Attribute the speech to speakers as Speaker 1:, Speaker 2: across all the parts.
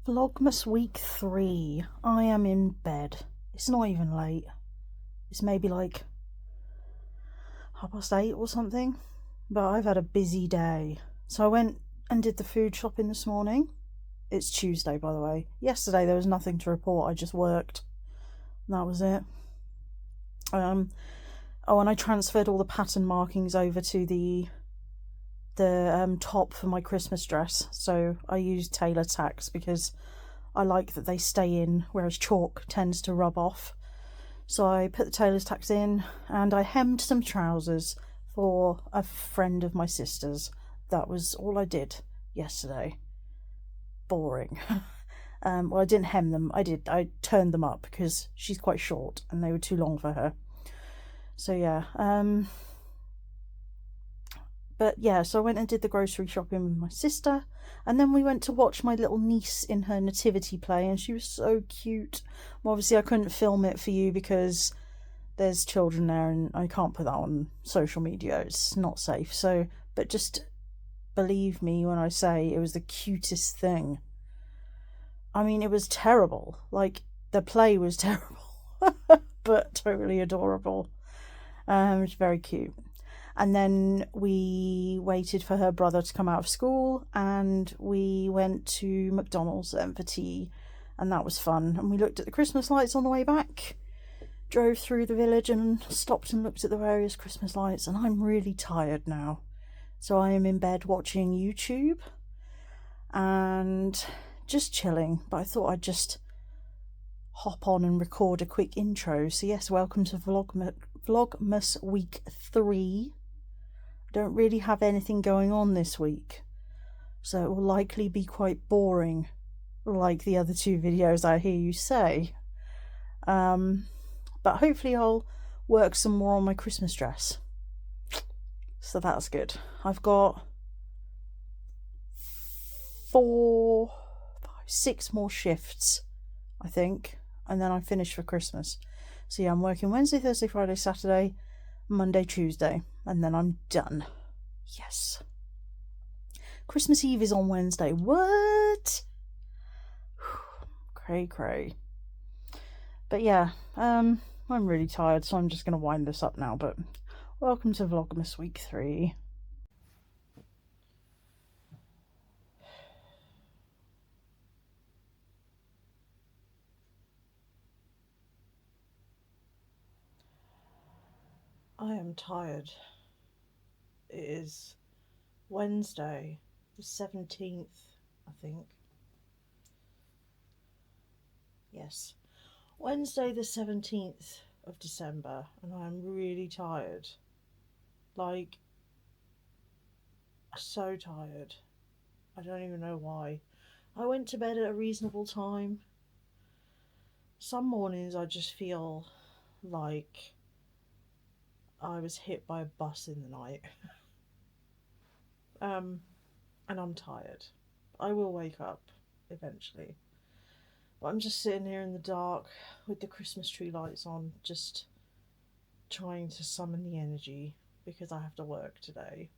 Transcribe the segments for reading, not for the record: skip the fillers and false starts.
Speaker 1: Vlogmas week 3. I am in bed. It's not even late. It's maybe like 8:30 or something. But I've had a busy day. So I went and did the food shopping this morning. It's Tuesday, by the way. Yesterday there was nothing to report. I just worked. That was it. And I transferred all the pattern markings over to the top for my Christmas dress. So I used tailor tacks because I like that they stay in, whereas chalk tends to rub off. So I put the tailor's tacks in and I hemmed some trousers for a friend of my sister's. That was all I did yesterday. Boring. Well, I didn't hem them. I turned them up because she's quite short and they were too long for her. So yeah. But yeah, so I went and did the grocery shopping with my sister, and then we went to watch my little niece in her nativity play, and she was so cute. Well, obviously I couldn't film it for you because there's children there and I can't put that on social media. It's not safe. So, but just believe me when I say it was the cutest thing. I mean, it was terrible. Like, the play was terrible, but totally adorable. It was very cute. And then we waited for her brother to come out of school and we went to McDonald's for tea, and that was fun. And we looked at the Christmas lights on the way back, drove through the village and stopped and looked at the various Christmas lights, and I'm really tired now. So I am in bed watching YouTube and just chilling, but I thought I'd just hop on and record a quick intro. So yes, welcome to Vlogmas week 3. Don't really have anything going on this week, so it will likely be quite boring, like the other 2 videos I hear you say. But hopefully I'll work some more on my Christmas dress, so that's good. I've got 4, 5, 6 more shifts, I think, and then I'm finished for Christmas. So yeah, I'm working Wednesday, Thursday, Friday, Saturday, Monday, Tuesday, and then I'm done. Yes. Christmas Eve is on Wednesday. What? Cray. But yeah, I'm really tired, so I'm just going to wind this up now. But welcome to Vlogmas week 3. I am tired. It is Wednesday, the 17th, I think. Yes, Wednesday the 17th of December, and I'm really tired. Like, so tired. I don't even know why. I went to bed at a reasonable time. Some mornings I just feel like I was hit by a bus in the night. And I'm tired. I will wake up eventually. But I'm just sitting here in the dark with the Christmas tree lights on, just trying to summon the energy because I have to work today.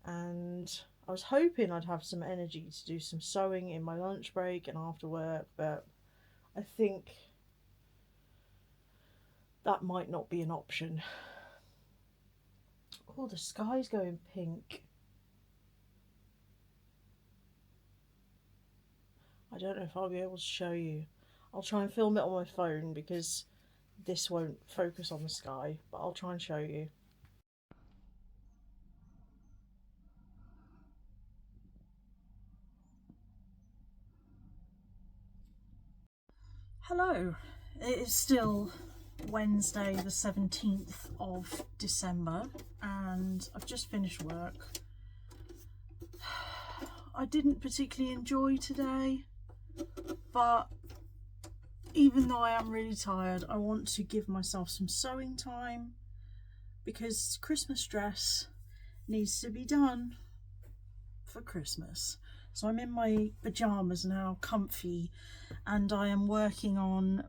Speaker 1: And I was hoping I'd have some energy to do some sewing in my lunch break and after work, but I think that might not be an option. Oh, the sky's going pink. I don't know if I'll be able to show you. I'll try and film it on my phone because this won't focus on the sky, but I'll try and show you. Hello, it is still Wednesday the 17th of December and I've just finished work. I didn't particularly enjoy today, but even though I am really tired, I want to give myself some sewing time because Christmas dress needs to be done for Christmas. So I'm in my pyjamas now, comfy, and I am working on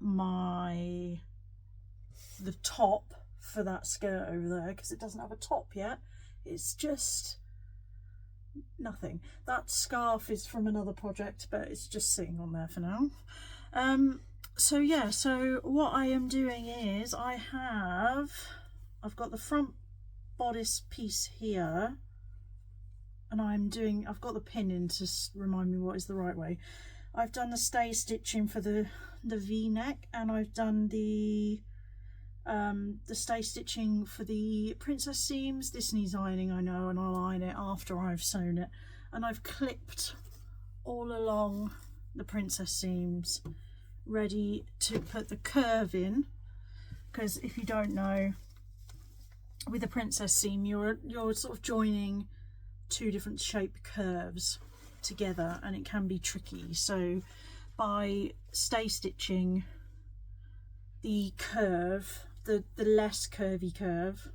Speaker 1: the top for that skirt over there because it doesn't have a top yet. It's just nothing. That scarf is from another project, but it's just sitting on there for now. So yeah, so what I am doing is I've got the front bodice piece here, and I've got the pin in to remind me what is the right way. I've done the stay stitching for the V-neck, and I've done the stay stitching for the princess seams. This needs ironing, I know, and I'll iron it after I've sewn it. And I've clipped all along the princess seams, ready to put the curve in, because if you don't know, with the princess seam you're sort of joining two different shape curves together, and it can be tricky. So by stay stitching the curve, the less curvy curve,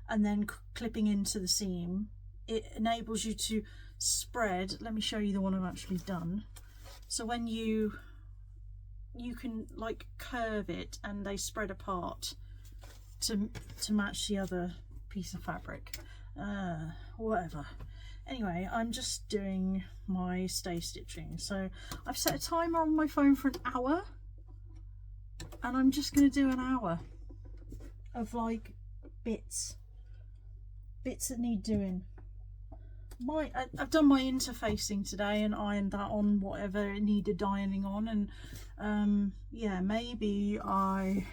Speaker 1: and then clipping into the seam, it enables you to spread. Let me show you the one I've actually done. So when you can like curve it and they spread apart to match the other piece of fabric, whatever. Anyway, I'm just doing my stay stitching. So I've set a timer on my phone for an hour, and I'm just going to do an hour of like bits that need doing. I've done my interfacing today and ironed that on whatever it needed ironing on, and yeah, maybe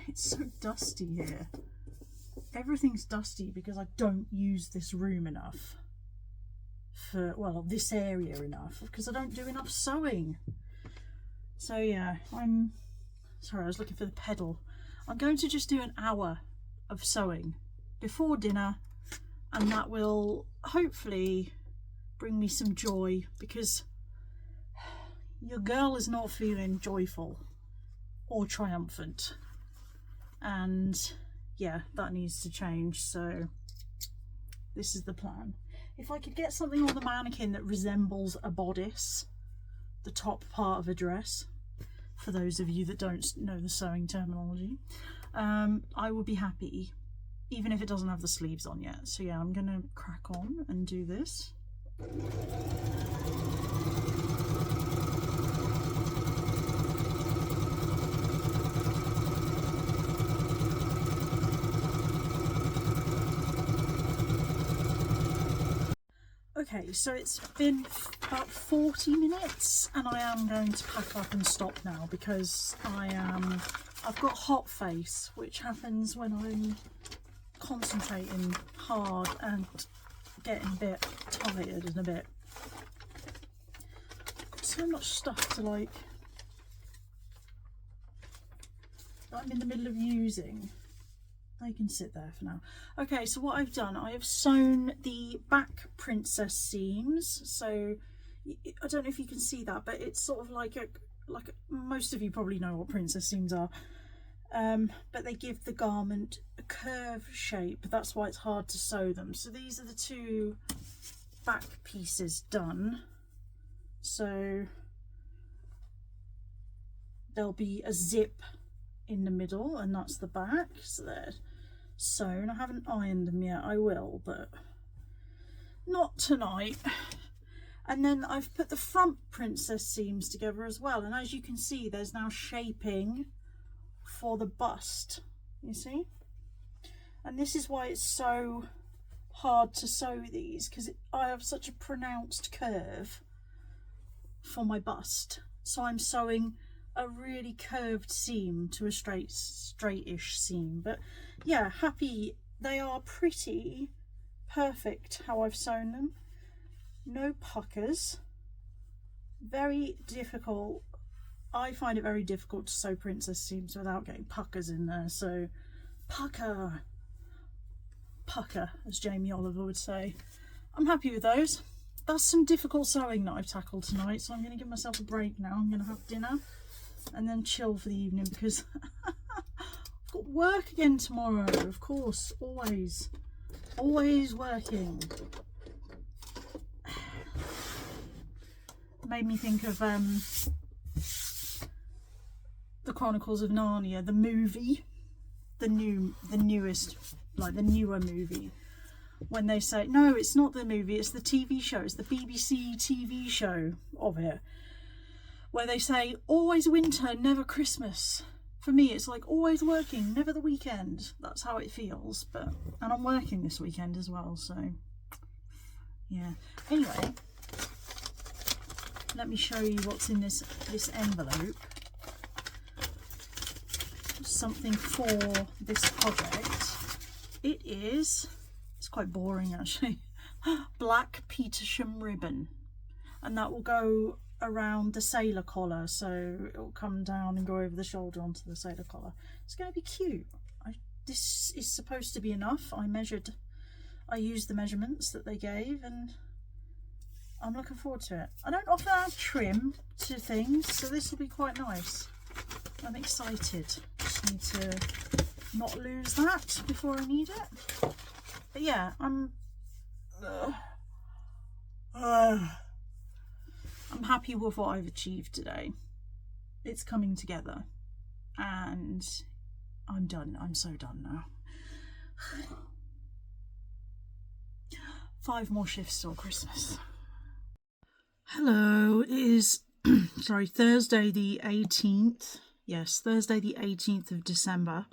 Speaker 1: it's so dusty here. Everything's dusty because I don't use this room enough for, well, this area enough, because I don't do enough sewing. So yeah, I'm sorry, I was looking for the pedal. I'm going to just do an hour of sewing before dinner, and that will hopefully bring me some joy, because your girl is not feeling joyful or triumphant, and yeah, that needs to change. So this is the plan. If I could get something on the mannequin that resembles a bodice, the top part of a dress, for those of you that don't know the sewing terminology, I would be happy, even if it doesn't have the sleeves on yet. So yeah, I'm gonna crack on and do this. Okay, so it's been about 40 minutes and I am going to pack up and stop now, because I've got hot face, which happens when I'm concentrating hard and getting a bit tired and a bit, got so much stuff to like that I'm in the middle of using. They can sit there for now. Okay, so what I've done, I have sewn the back princess seams. So I don't know if you can see that, but it's sort of like most of you probably know what princess seams are, but they give the garment a curve shape. That's why it's hard to sew them. So these are the two back pieces done. So there'll be a zip in the middle, and that's the back. So they're sewn. I haven't ironed them yet. I will, but not tonight. And then I've put the front princess seams together as well, and as you can see, there's now shaping for the bust, you see. And this is why it's so hard to sew these, because I have such a pronounced curve for my bust, so I'm sewing a really curved seam to a straightish seam. But yeah, happy. They are pretty perfect how I've sewn them. No puckers. Very difficult. I find it very difficult to sew princess seams without getting puckers in there. So pucker, as Jamie Oliver would say. I'm happy with those. That's some difficult sewing that I've tackled tonight, so I'm going to give myself a break now. I'm going to have dinner and then chill for the evening, because I've got work again tomorrow, of course. Always working. Made me think of the Chronicles of Narnia, the movie, the newer movie. when they say, no, it's not the movie, it's the TV show, it's the BBC TV show of it, where they say, always winter, never Christmas. For me, it's like always working, never the weekend. That's how it feels. And I'm working this weekend as well, so yeah. Anyway, let me show you what's in this envelope. Something for this project. It's quite boring actually, black Petersham ribbon, and that will go around the sailor collar, so it will come down and go over the shoulder onto the sailor collar. It's going to be cute. This is supposed to be enough. I used the measurements that they gave, and I'm looking forward to it. I don't often add trim to things, so this will be quite nice. I'm excited. Just need to not lose that before I need it. But yeah, I'm happy with what I've achieved today. It's coming together, and I'm done. I'm so done now. 5 more shifts till Christmas. Hello, it is sorry, Thursday the 18th. Yes, Thursday the 18th of December.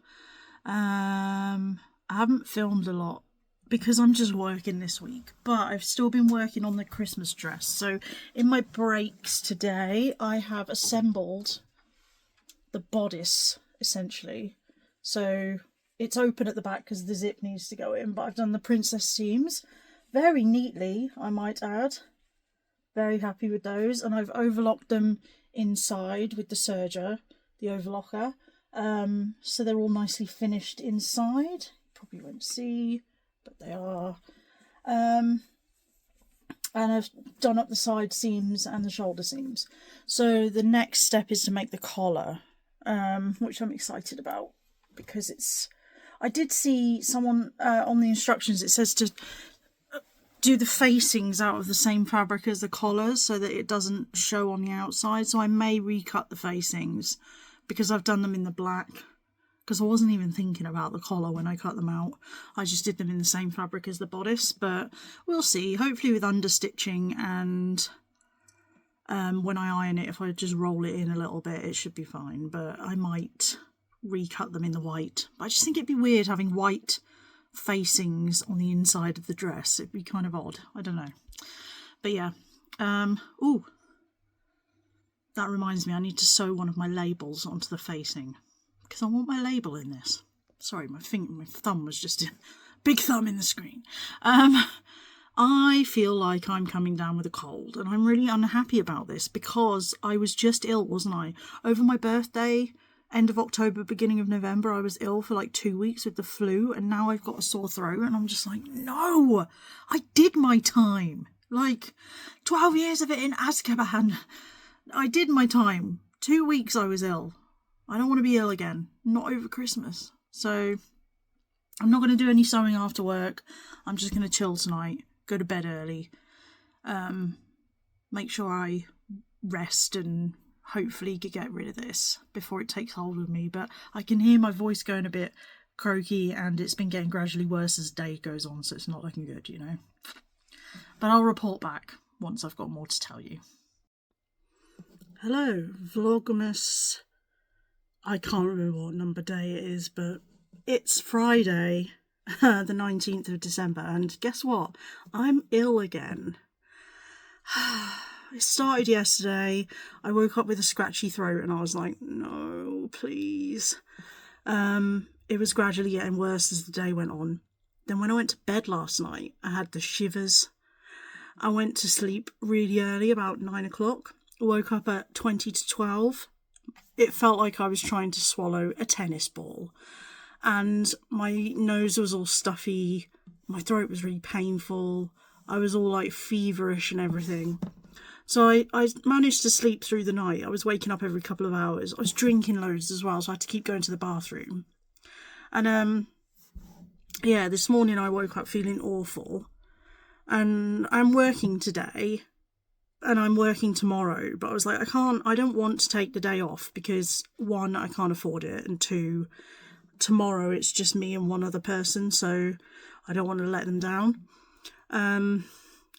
Speaker 1: I haven't filmed a lot because I'm just working this week, but I've still been working on the Christmas dress. So in my breaks today, I have assembled the bodice, essentially. So it's open at the back because the zip needs to go in, but I've done the princess seams very neatly, I might add. Very happy with those, and I've overlocked them inside with the serger, the overlocker, so they're all nicely finished inside. Probably won't see, but they are. And I've done up the side seams and the shoulder seams. So the next step is to make the collar, which I'm excited about, because I did see someone on the instructions, it says to do the facings out of the same fabric as the collars so that it doesn't show on the outside. So I may recut the facings because I've done them in the black, because I wasn't even thinking about the collar when I cut them out. I just did them in the same fabric as the bodice, but we'll see. Hopefully with understitching and when I iron it, if I just roll it in a little bit, it should be fine. But I might recut them in the white. But I just think it'd be weird having white facings on the inside of the dress. It'd be kind of odd. I don't know. But yeah. Ooh. That reminds me, I need to sew one of my labels onto the facing, because I want my label in this. Sorry, my thumb was just a big thumb in the screen. I feel like I'm coming down with a cold, and I'm really unhappy about this because I was just ill, wasn't I? Over my birthday, end of October, beginning of November, I was ill for like 2 weeks with the flu, and now I've got a sore throat, and I'm just like, no, I did my time. Like 12 years of it in Azkaban. I did my time. 2 weeks I was ill. I don't want to be ill again. Not over Christmas. So I'm not going to do any sewing after work. I'm just going to chill tonight. Go to bed early. Make sure I rest and hopefully get rid of this before it takes hold of me. But I can hear my voice going a bit croaky, and it's been getting gradually worse as the day goes on, so it's not looking good, you know. But I'll report back once I've got more to tell you. Hello, Vlogmas. I can't remember what number day it is, but it's Friday, the 19th of December, and guess what? I'm ill again. It started yesterday. I woke up with a scratchy throat and I was like, no, please. It was gradually getting worse as the day went on. Then when I went to bed last night, I had the shivers. I went to sleep really early, about 9 o'clock. Woke up at 20 to 12. It felt like I was trying to swallow a tennis ball. And my nose was all stuffy. My throat was really painful. I was all like feverish and everything. So I managed to sleep through the night. I was waking up every couple of hours. I was drinking loads as well, so I had to keep going to the bathroom. And yeah, this morning I woke up feeling awful. And I'm working today. And I'm working tomorrow, but I was like, I don't want to take the day off because 1, I can't afford it, and 2, tomorrow it's just me and one other person, so I don't want to let them down. And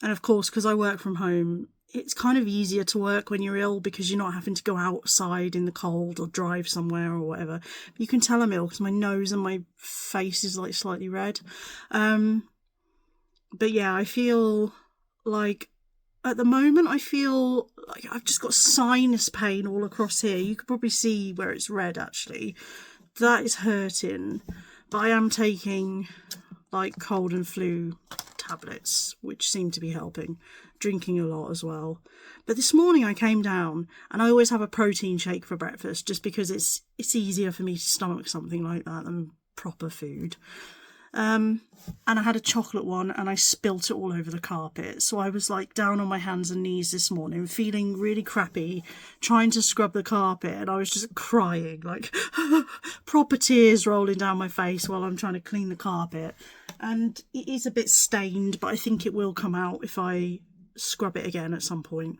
Speaker 1: of course, because I work from home, it's kind of easier to work when you're ill because you're not having to go outside in the cold or drive somewhere or whatever. You can tell I'm ill because my nose and my face is like slightly red. But yeah, I feel like at the moment I feel like I've just got sinus pain all across here. You could probably see where it's red actually. That is hurting. But I am taking like cold and flu tablets, which seem to be helping. Drinking a lot as well. But this morning I came down, and I always have a protein shake for breakfast just because it's easier for me to stomach something like that than proper food. And I had a chocolate one and I spilt it all over the carpet. So I was like down on my hands and knees this morning, feeling really crappy, trying to scrub the carpet, and I was just crying, like proper tears rolling down my face while I'm trying to clean the carpet. And it is a bit stained, but I think it will come out if I scrub it again at some point.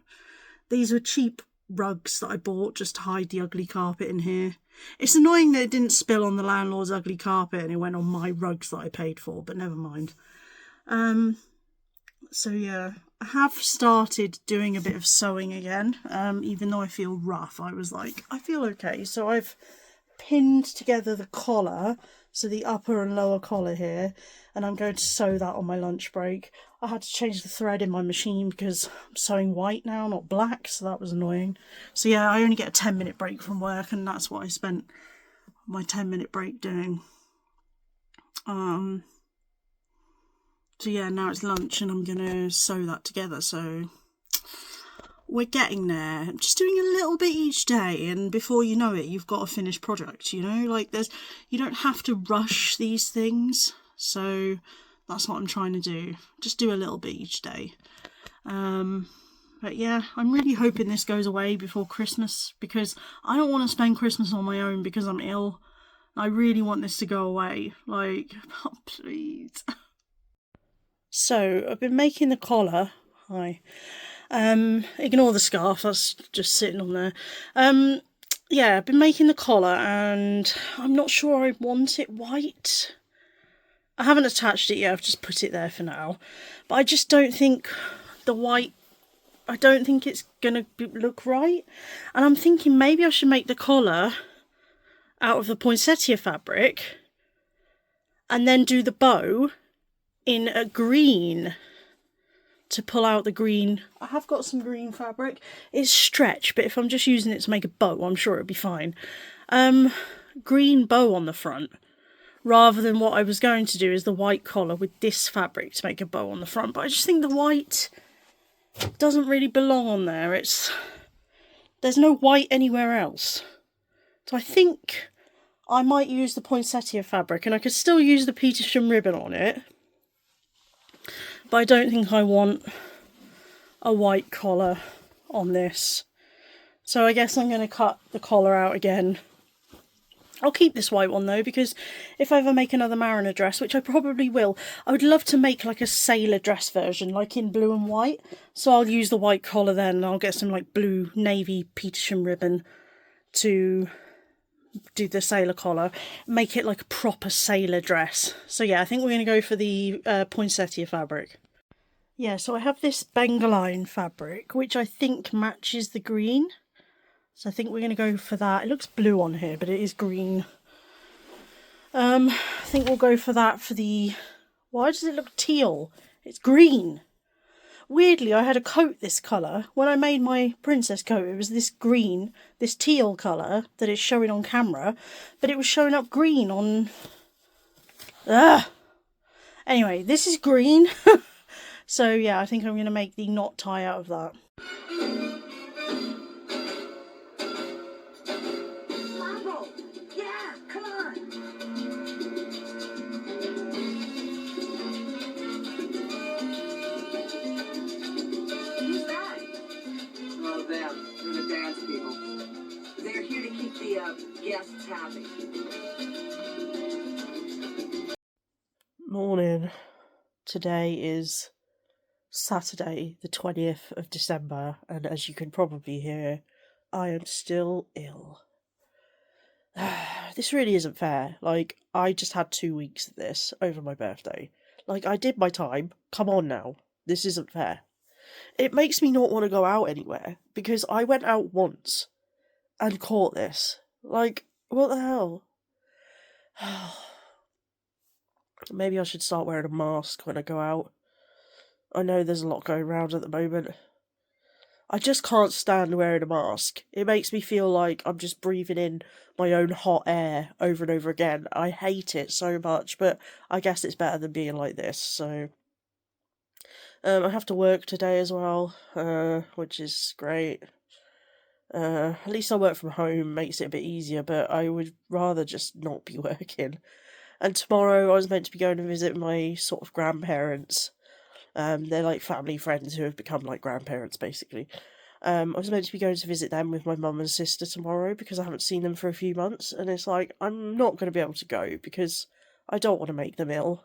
Speaker 1: These were cheap rugs that I bought just to hide the ugly carpet in here. It's annoying that it didn't spill on the landlord's ugly carpet and it went on my rugs that I paid for, but never mind. So yeah, I have started doing a bit of sewing again, even though I feel rough. I was like, I feel okay. So I've pinned together the collar, so the upper and lower collar here, and I'm going to sew that on my lunch break. I had to change the thread in my machine because I'm sewing white now, not black, so that was annoying. So yeah, I only get a 10-minute break from work, and that's what I spent my 10-minute break doing. So yeah, now it's lunch and I'm gonna sew that together, so we're getting there. I'm just doing a little bit each day, and before you know it, you've got a finished product, you know? Like, you don't have to rush these things, so that's what I'm trying to do. Just do a little bit each day. But yeah, I'm really hoping this goes away before Christmas, because I don't want to spend Christmas on my own because I'm ill. I really want this to go away. Like, oh, please. So, I've been making the collar. Hi. Ignore the scarf, that's just sitting on there. Yeah, I've been making the collar, and I'm not sure I want it white. I haven't attached it yet, I've just put it there for now. But I just don't think the white, I don't think it's gonna look right. And I'm thinking maybe I should make the collar out of the poinsettia fabric and then do the bow in a green to pull out the green. I have got some green fabric. It's stretch, but if I'm just using it to make a bow, I'm sure it'll be fine. Green bow on the front, rather than what I was going to do is the white collar with this fabric to make a bow on the front. But I just think the white doesn't really belong on there. There's no white anywhere else. So I think I might use the poinsettia fabric, and I could still use the Petersham ribbon on it. But I don't think I want a white collar on this. So I guess I'm going to cut the collar out again. I'll keep this white one though, because if I ever make another Mariner dress, which I probably will, I would love to make like a sailor dress version, like in blue and white. So I'll use the white collar then, and I'll get some like blue navy Petersham ribbon to do the sailor collar, make it like a proper sailor dress. So yeah, I think we're going to go for the poinsettia fabric. Yeah, so I have this Bengaline fabric, which I think matches the green. So I think we're going to go for that. It looks blue on here, but it is green. I think we'll go for that for the... Why does it look teal? It's green. Weirdly, I had a coat this colour. When I made my princess coat, it was this green, this teal colour that is showing on camera, but it was showing up green on... Anyway, this is green. So yeah, I think I'm going to make the knot tie out of that.
Speaker 2: Yeah, come on. Who's that? Oh, them. They're the dance people. They're here to keep the guests happy.
Speaker 1: Morning. Today is Saturday, the 20th of December, and as you can probably hear, I am still ill.
Speaker 3: this really isn't fair. Like, I just had 2 weeks of this over my birthday. Like, I did my time. Come on now. This isn't fair. It makes me not want to go out anywhere because I went out once and caught this. Like, what the hell? Maybe I should start wearing a mask when I go out. I know there's a lot going around at the moment. I just can't stand wearing a mask. It makes me feel like I'm just breathing in my own hot air over and over again. I hate it so much, but I guess it's better than being like this, so... I have to work today as well, which is great. At least I work from home, makes it a bit easier, but I would rather just not be working. And tomorrow I was meant to be going to visit my sort of grandparents. They're like family friends who have become like grandparents, basically. I was meant to be going to visit them with my mum and sister tomorrow because I haven't seen them for a few months, and it's like, I'm not going to be able to go because I don't want to make them ill.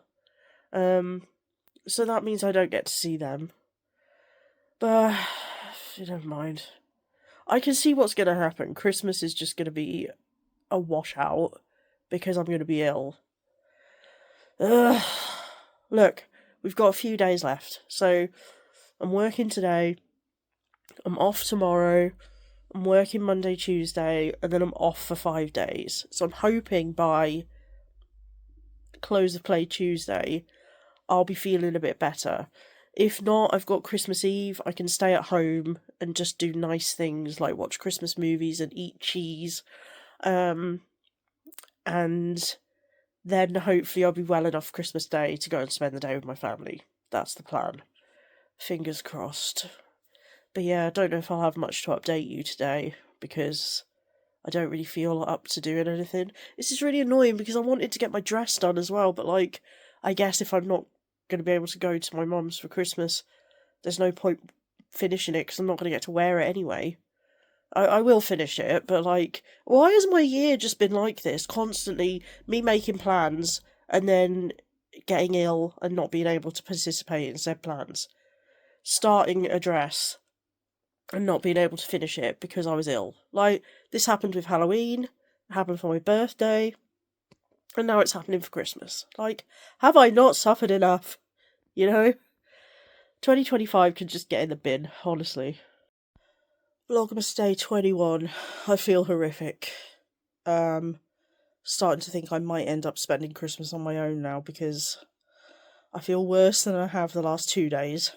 Speaker 3: So that means I don't get to see them. But, never mind. I can see what's going to happen. Christmas is just going to be a washout because I'm going to be ill. Ugh. Look, we've got a few days left, so I'm working today, I'm off tomorrow, I'm working Monday, Tuesday, and then I'm off for 5 days. So I'm hoping by close of play Tuesday, I'll be feeling a bit better. If not, I've got Christmas Eve, I can stay at home and just do nice things like watch Christmas movies and eat cheese. And then hopefully I'll be well enough Christmas Day to go and spend the day with my family. That's the plan. Fingers crossed. But yeah, I don't know if I'll have much to update you today, because I don't really feel up to doing anything. This is really annoying because I wanted to get my dress done as well, but like, I guess if I'm not going to be able to go to my mum's for Christmas, there's no point finishing it because I'm not going to get to wear it anyway. I will finish it, but like, why has my year just been like this? Constantly me making plans and then getting ill and not being able to participate in said plans. Starting a dress and not being able to finish it because I was ill. Like, this happened with Halloween, it happened for my birthday, and now it's happening for Christmas. Like, have I not suffered enough? You know? 2025 can just get in the bin, honestly. Vlogmas Day 21. I feel horrific. Starting to think I might end up spending Christmas on my own now because I feel worse than I have the last 2 days.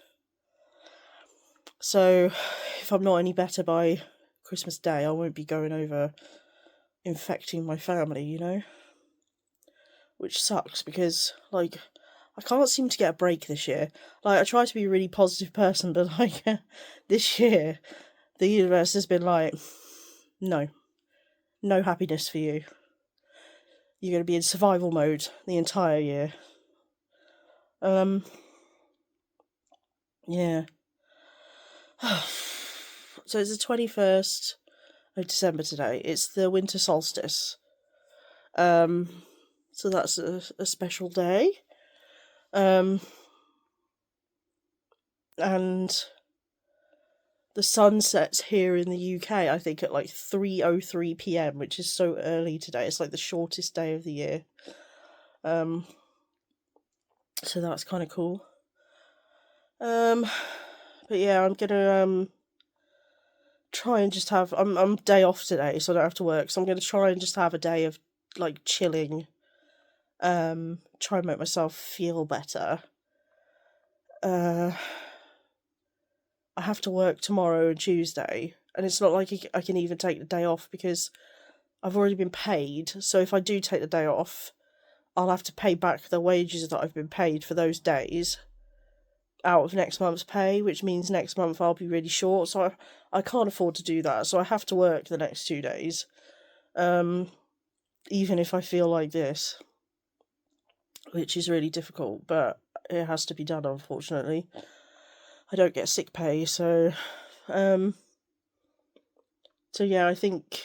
Speaker 3: So, if I'm not any better by Christmas Day, I won't be going over infecting my family, you know? Which sucks because, like, I can't seem to get a break this year. Like, I try to be a really positive person, but, like, this year, the universe has been like, no happiness for you. You're going to be in survival mode the entire year. Yeah. So it's the 21st of December today. It's the winter solstice. So that's a special day. And the sun sets here in the UK, I think, at like 3:03 p.m, which is so early today. It's like the shortest day of the year. So that's kind of cool. But yeah, I'm gonna try and just have I'm day off today, so I don't have to work. So I'm gonna try and just have a day of like chilling. Try and make myself feel better. I have to work tomorrow and Tuesday, and it's not like I can even take the day off because I've already been paid. So if I do take the day off, I'll have to pay back the wages that I've been paid for those days out of next month's pay, which means next month I'll be really short. So I can't afford to do that. So I have to work the next 2 days, even if I feel like this, which is really difficult, but it has to be done, unfortunately. I don't get sick pay, so yeah, I think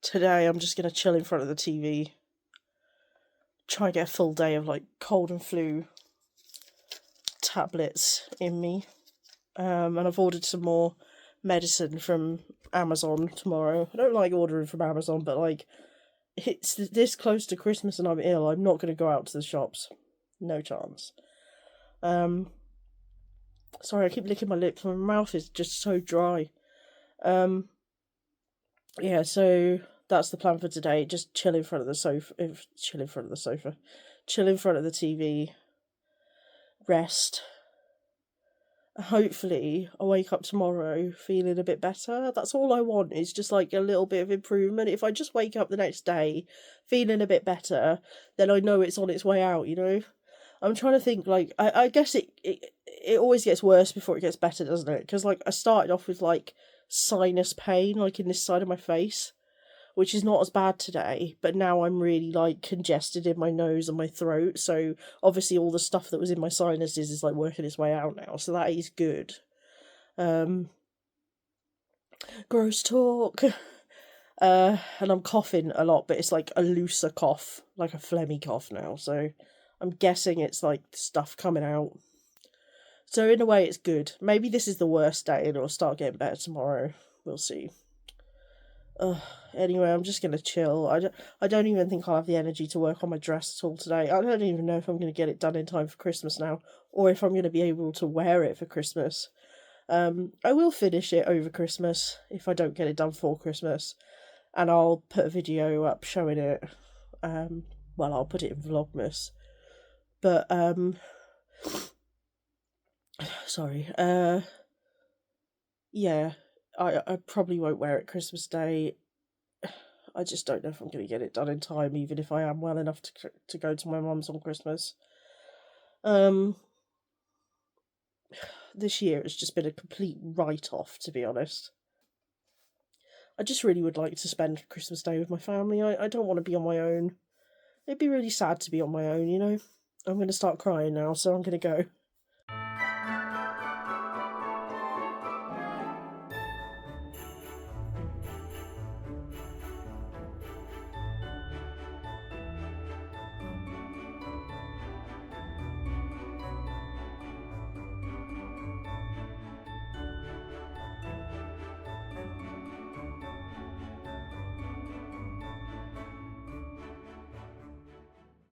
Speaker 3: today I'm just going to chill in front of the TV, try and get a full day of like cold and flu tablets in me, and I've ordered some more medicine from Amazon tomorrow. I don't like ordering from Amazon, but like, it's this close to Christmas and I'm ill, I'm not going to go out to the shops. No chance. Sorry, I keep licking my lips. My mouth is just so dry. Yeah, so that's the plan for today. Just chill in front of the sofa. Chill in front of the sofa. Chill in front of the TV. Rest. Hopefully, I'll wake up tomorrow feeling a bit better. That's all I want, is just like a little bit of improvement. If I just wake up the next day feeling a bit better, then I know it's on its way out, you know? I'm trying to think, like, I guess it always gets worse before it gets better, doesn't it? Because, like, I started off with, like, sinus pain, like, in this side of my face, which is not as bad today, but now I'm really, like, congested in my nose and my throat, so obviously all the stuff that was in my sinuses is, like, working its way out now, so that is good. Gross talk. And I'm coughing a lot, but it's, like, a looser cough, like a phlegmy cough now, so I'm guessing it's, like, stuff coming out. So in a way, it's good. Maybe this is the worst day and it'll start getting better tomorrow. We'll see. Anyway, I'm just gonna chill. I don't even think I'll have the energy to work on my dress at all today. I don't even know if I'm gonna get it done in time for Christmas now, or if I'm gonna be able to wear it for Christmas. I will finish it over Christmas if I don't get it done for Christmas, and I'll put a video up showing it. Well, I'll put it in Vlogmas, but sorry. Yeah, I probably won't wear it Christmas Day. I just don't know if I'm going to get it done in time, even if I am well enough to go to my mum's on Christmas. This year it's just been a complete write-off, to be honest. I just really would like to spend Christmas Day with my family. I don't want to be on my own. It'd be really sad to be on my own, you know? I'm going to start crying now, so I'm going to go.